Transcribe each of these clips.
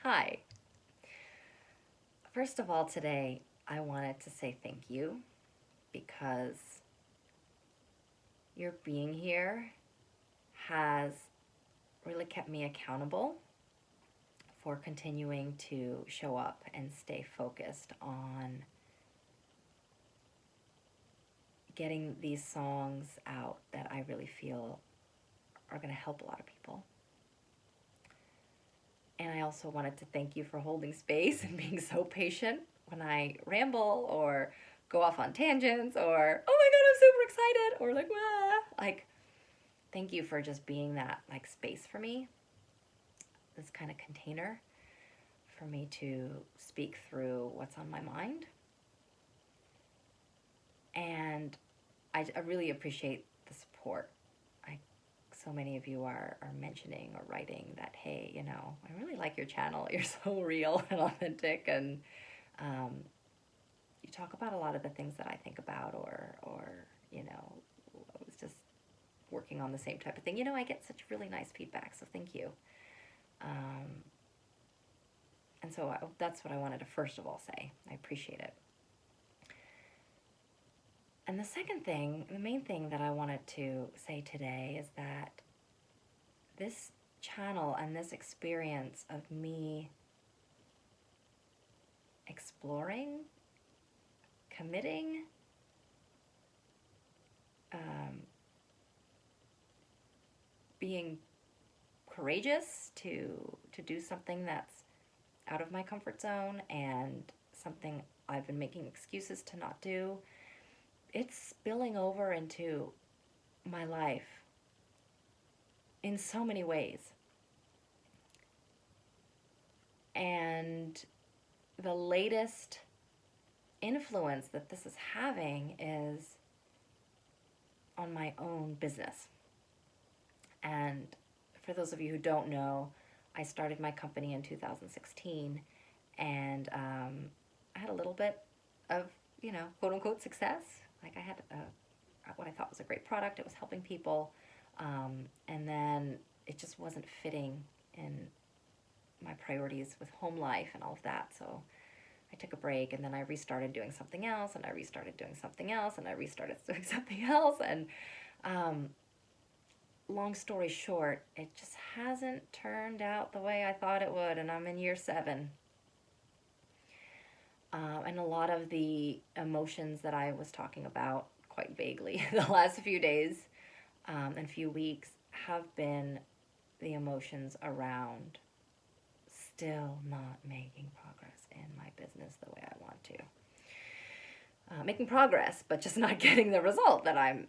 Hi. First of all, today I wanted to say thank you because your being here has really kept me accountable for continuing to show up and stay focused on getting these songs out that I really feel are going to help a lot of people. And I also wanted to thank you for holding space and being so patient when I ramble or go off on tangents or, oh my God, I'm super excited, or like, wah. Like, thank you for just being that like space for me, this kind of container for me to speak through what's on my mind. And I really appreciate the support. I So many of you are mentioning or writing that, hey, I really like your channel. You're so real and authentic, and um, you talk about a lot of the things that I think about, or I was just working on the same type of thing. I get such really nice feedback, so thank you. Um, and so that's what I wanted to first of all say. I appreciate it. And the second thing, the main thing that I wanted to say today is that this channel and this experience of me exploring, committing, um, being courageous to do something that's out of my comfort zone and something I've been making excuses to not do, it's spilling over into my life in so many ways. And the latest influence that this is having is on my own business. And for those of you who don't know, I started my company in 2016, and I had a little bit of, quote unquote success. Like I had what I thought was a great product. It was helping people. And then it just wasn't fitting in my priorities with home life and all of that. So I took a break, and then I restarted doing something else, and I restarted doing something else, and I restarted doing something else. And long story short, it just hasn't turned out the way I thought it would, and I'm in year 7. And a lot of the emotions that I was talking about quite vaguely the last few days and few weeks have been the emotions around still not making progress in my business the way I want to. Making progress, but just not getting the result that I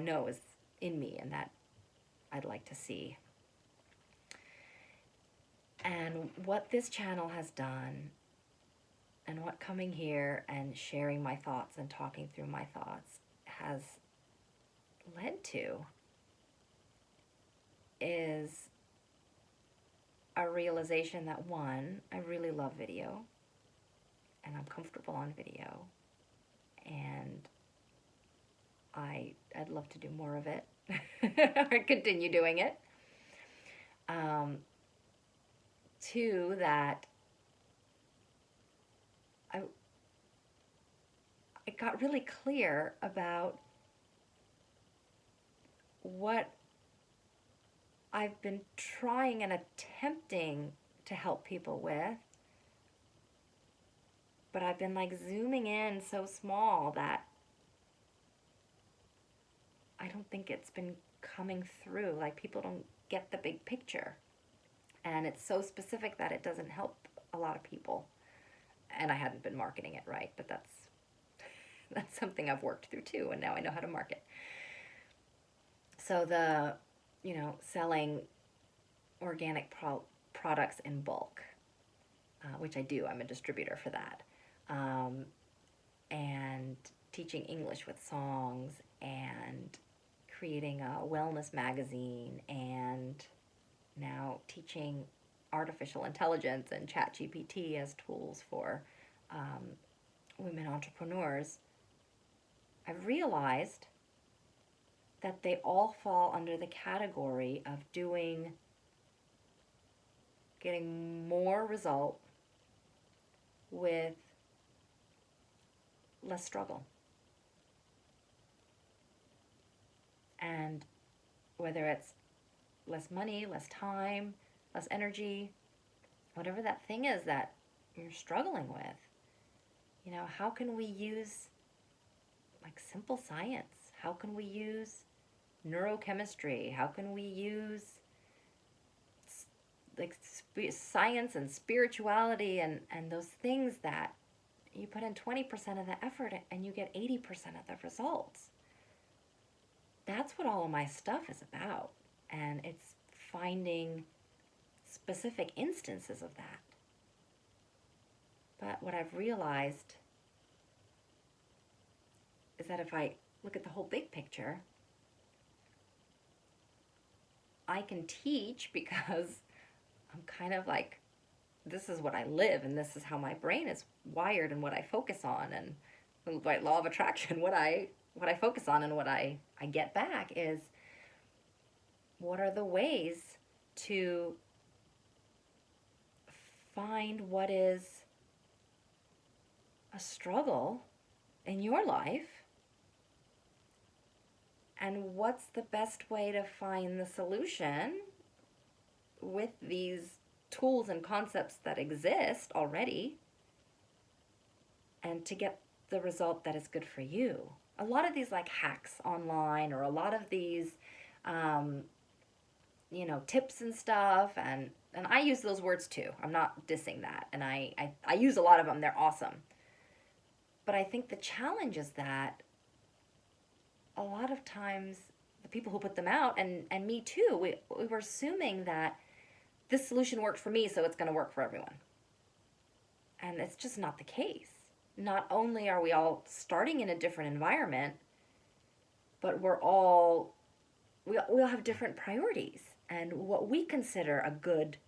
know is in me and that I'd like to see. And what this channel has done, and what coming here and sharing my thoughts and talking through my thoughts has led to, is a realization that, one, I really love video and I'm comfortable on video, and I'd love to do more of it or continue doing it. Two, that it got really clear about what I've been trying and attempting to help people with, but I've been like zooming in so small that I don't think it's been coming through. Like, people don't get the big picture. And it's so specific that it doesn't help a lot of people. And I hadn't been marketing it right, but that's something I've worked through too, and now I know how to market. So the, selling organic products in bulk, which I do. I'm a distributor for that. And teaching English with songs, and creating a wellness magazine, and now teaching artificial intelligence and ChatGPT as tools for women entrepreneurs. I've realized that they all fall under the category of getting more result with less struggle. And whether it's less money, less time, less energy, whatever that thing is that you're struggling with, how can we use like simple science? How can we use neurochemistry? How can we use like science and spirituality and those things that you put in 20% of the effort and you get 80% of the results? That's what all of my stuff is about. And it's finding specific instances of that. But what I've realized is that if I look at the whole big picture, I can teach because I'm kind of like, this is what I live and this is how my brain is wired and what I focus on. And by law of attraction, what I focus on and what I get back is, what are the ways to find what is a struggle in your life, and what's the best way to find the solution with these tools and concepts that exist already, and to get the result that is good for you. A lot of these like hacks online, or a lot of these tips and stuff, and I use those words too. I'm not dissing that, and I use a lot of them. They're awesome. But I think the challenge is that a lot of times the people who put them out, and me too, we were assuming that this solution worked for me, so it's going to work for everyone. And it's just not the case. Not only are we all starting in a different environment, but we all have different priorities. And what we consider a good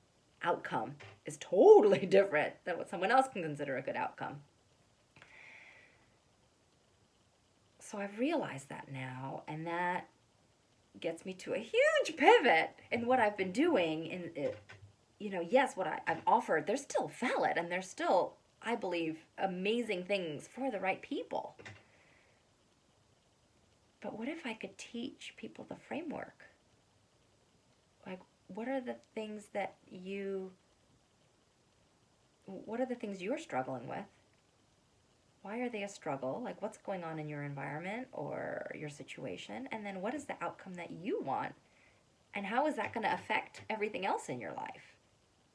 outcome is totally different than what someone else can consider a good outcome. So I've realized that now, and that gets me to a huge pivot in what I've been doing. Yes, what I've offered, they're still valid, and they're still, I believe, amazing things for the right people. But what if I could teach people the framework? Like, what are the things you're struggling with? Why are they a struggle? Like, what's going on in your environment or your situation? And then what is the outcome that you want? And how is that going to affect everything else in your life?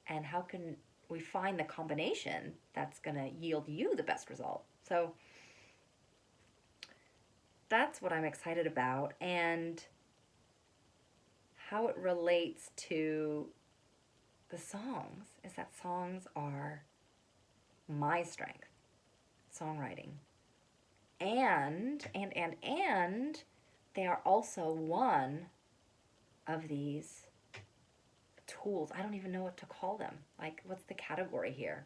And how can we find the combination that's going to yield you the best result? So that's what I'm excited about, and how it relates to the songs is that songs are my strength. Songwriting. And they are also one of these tools. I don't even know what to call them. Like, what's the category here?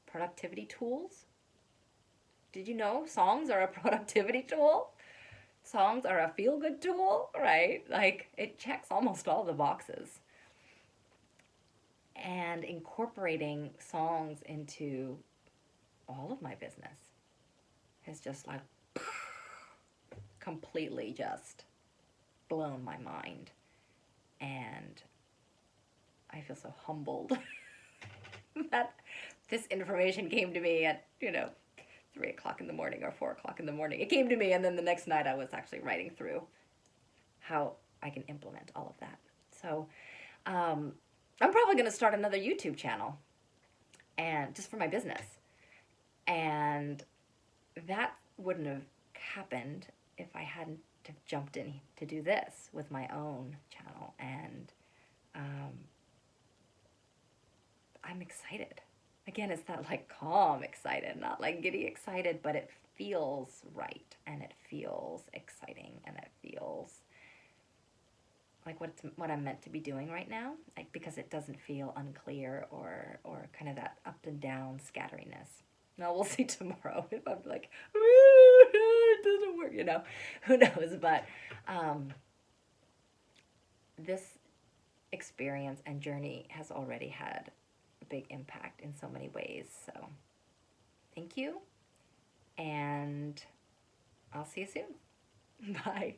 Productivity tools? Did you know songs are a productivity tool? Songs are a feel-good tool, right? Like, it checks almost all the boxes. And incorporating songs into all of my business has just like completely just blown my mind. And I feel so humbled that this information came to me at, 3 o'clock in the morning or 4 o'clock in the morning. It came to me, and then the next night I was actually writing through how I can implement all of that. So I'm probably going to start another YouTube channel, and just for my business. And that wouldn't have happened if I hadn't have jumped in to do this with my own channel. And I'm excited. Again, it's that like calm excited, not like giddy excited, but it feels right, and it feels exciting, and it feels like what I'm meant to be doing right now, like, because it doesn't feel unclear or kind of that up and down scatteriness. Now, we'll see tomorrow if I'm like, it doesn't work, who knows, but this experience and journey has already had a big impact in so many ways. So thank you, and I'll see you soon. Bye.